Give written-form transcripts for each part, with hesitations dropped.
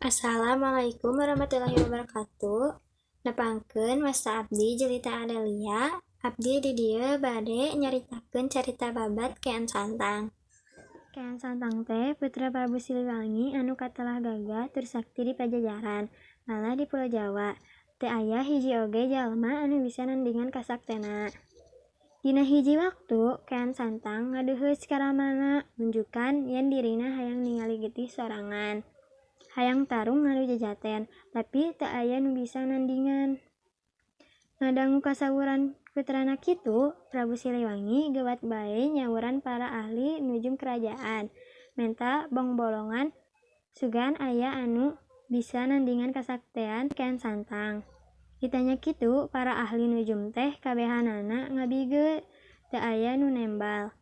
Assalamualaikum warahmatullahi wabarakatuh. Nepangkeun masa abdi jelita Adelia. Abdi di dieu bade nyaritakeun carita babat Kean Santang. Kean Santang teh putra Prabu Siliwangi anu katelah gagah tur sakti di Pajajaran, malah di Pulau Jawa. Teu aya hiji oge jalma anu bisa nandingan kasaktena. Dina hiji waktu, Kean Santang ngadeuheus ka Ramana nunjukan yen dirina hayang ningali getih sorangan. Hayang tarung ngadu jajaten, tapi teu aya nu bisa nandingan. Ngadangu kasawuran putrana kitu, Prabu Siliwangi geuwat bae nyawuran para ahli nujum kerajaan. Menta bongbolongan sugan aya anu bisa nandingan kasaktian Kean Santang. Ditanya kitu, para ahli nujum teh kabehanana ngabigeu, teu aya nu nembal.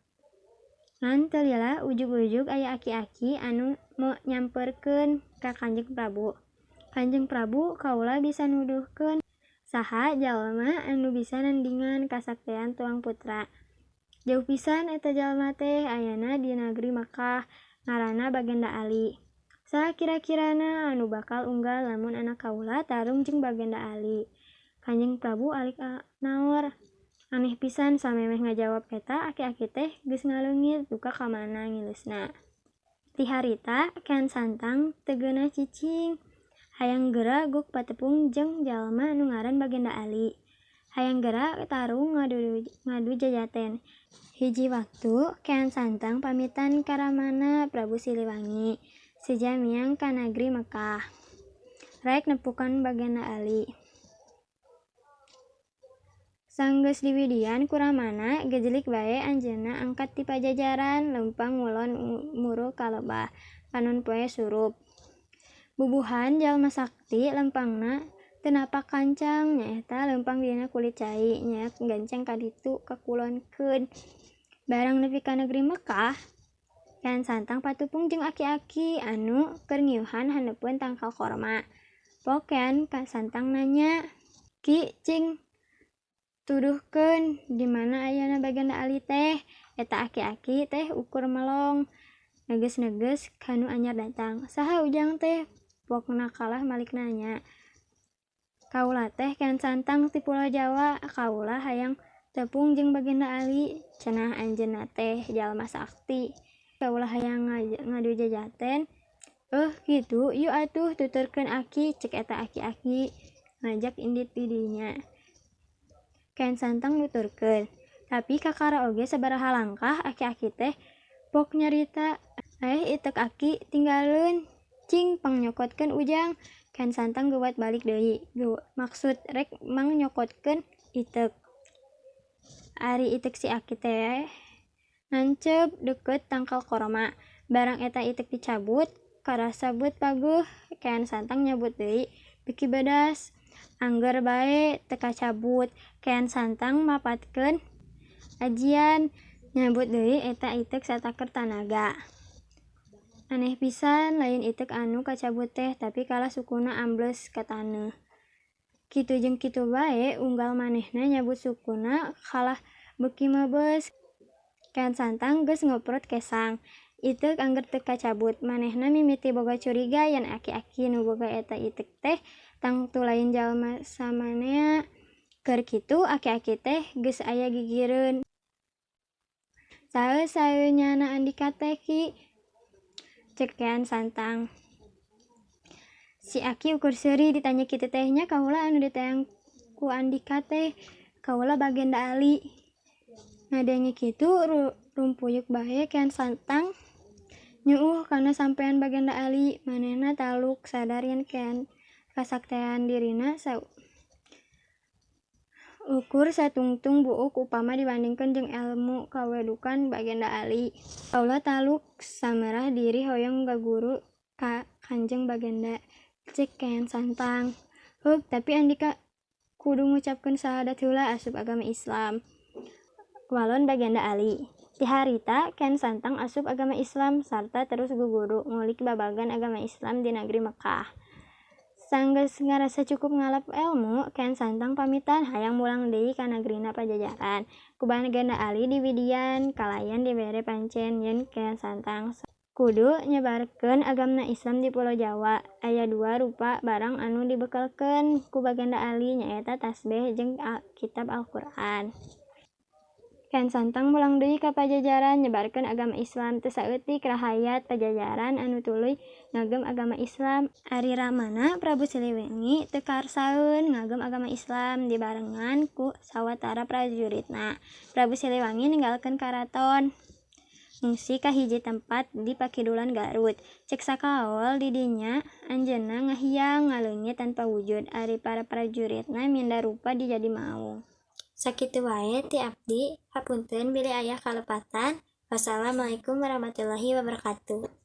Ngan teu lila ujug-ujug aya aki-aki anu nyamperkeun ka Kanjeng Prabu. Kanjeng Prabu kaula bisa nuduhkeun saha jalma anu bisa nandingan kasaktian tuang putra. Jauh pisan eta jalma teh ayana di nagri Makkah, ngaranna Bagenda Ali. Saha kira-kirana anu bakal unggal lamun anak kaula tarung jeung Bagenda Ali? Kanjeng Prabu alik naor. Aneh pisan samemeh ngajawab eta aki-aki teh geus ngaleungit duka ka mana ngileusna. Ti harita Kean Santang teu geunah cicing. Hayang geura guk patepung jeung jalma nu ngaran Bagenda Ali. Hayang geura tarung ngadu jajaten. Hiji waktu Kean Santang pamitan ka Ramana Prabu Siliwangi, seja miang ka nagri Mekkah. Rek nepukan Bagenda Ali. Sanggeus diwidian ku Ramana, gejelik bae anjeunna angkat ti Pajajaran, lempang ngulon muru ka lebah, panon poe surup. Bubuhan jalma sakti lempangna teu napak kancang, nyaeta lempang dina kulit cai, nyaet ganceng ka ditu kakulonkeun. Barang nepi ka negeri Mekkah, Kean Santang patupung jeung aki-aki anu keur ngiuhan haneupeun tangkal korma. Pok Kean Santang nanya, "Ki, cing tuduhkeun di mana ayana Bagenda Ali teh?" Eta aki-aki teh ukur melong, neges-neges kanu anyar datang. "Saha ujang teh?" Pokna kalah malik nanya. "Kaula teh Kean Santang ti Pulau Jawa, kaula hayang tepung jeung Bagenda Ali," cenah anjeunna teh jalma sakti. "Kaula hayang ngadu jajaten." Kitu, yu atuh tuturkeun Aki," cek eta aki-aki ngajak indit di dinya. Kean Santang nuturkeun, "Tapi kakara oge sabaraha langkah aki-aki teh pok nyarita." Itek aki tinggaleun, cing pang nyokotkeun ujang." Kean Santang geuwat balik deui, maksud rek mang nyokotkeun itek. Ari itek si aki teh nancep deukeut tangkal korma. Barang eta itek dicabut, karasa beut paguh. Kean Santang nyabut deui, beki bedas. Angger bae teu kacabut. Kean Santang mapatkeun ajian, nyabut deui eta itek sataker tanaga. Aneh pisan, lain itek anu kacabut teh, tapi kalah sukuna ambles ka taneuh. Kitu jeung kitu bae, unggal manehna nyabut sukuna kalah beuki meubeus. Kean Santang geus ngoprot kesang, itek angger teu kacabut. Manehna mimiti boga curiga yen aki-aki nu boga eta itek teh tangtu lain jalma samanea. Keur kitu aki-aki teh geus aya gigireun. "Saha saeunyana Andika teh, Ki?" cek Kean Santang. Si aki ukur seuri ditanya kitu teh, "Nya kaula anu ditayang ku Andika teh, kaula Bagenda Ali." Ngadengi kitu rumpuyuk bae Kean Santang, "Nyuuh kana sampean Bagenda Ali." Manehna taluk sadar yen Kean kasaktian dirina ukur satungtung buuk upama dibandingkeun jeung elmu kawedukan Bagenda Ali. "Kaula taluk samerah diri hoyong gaguru ka Kanjeng Bagenda," cek Kean Santang. Tapi Andika kudu ngucapkeun sahadat heula asup agama Islam," walon Bagenda Ali. Ti harita Kean Santang asup agama Islam sarta terus guguru ngulik babagan agama Islam di nagri Mekkah. Sanggeus ngarasa cukup ngalap elmu, Kean Santang pamitan hayang mulang deui ka nagrina Pajajaran. Ku Bagenda Ali diwidian kalayan dibere pancen yen Kean Santang kudu nyebarkeun agamna Islam di Pulau Jawa. Aya 2 rupa barang anu dibekelkeun ku Bagenda Ali nyaeta tasbih jeung kitab Al-Qur'an. Kian Santang mulang deui ka Pajajaran nyebarkeun agama Islam. Teu saeutik rahayat Pajajaran anu tuluy ngagem agama Islam. Ari Ramana Prabu Siliwangi teu karsaeun ngagem agama Islam dibarengan ku sawatara prajuritna. Prabu Siliwangi ninggalkeun karaton ngungsi ka hiji tempat di Pakidulan Garut. Cek sakaol di dinya anjeunna ngahiang ngaleungit tanpa wujud. Ari para prajuritna minda rupa dijadi maung. Sakitu wae ti abdi, hapunten bilih aya kalepatan. Wassalamualaikum warahmatullahi wabarakatuh.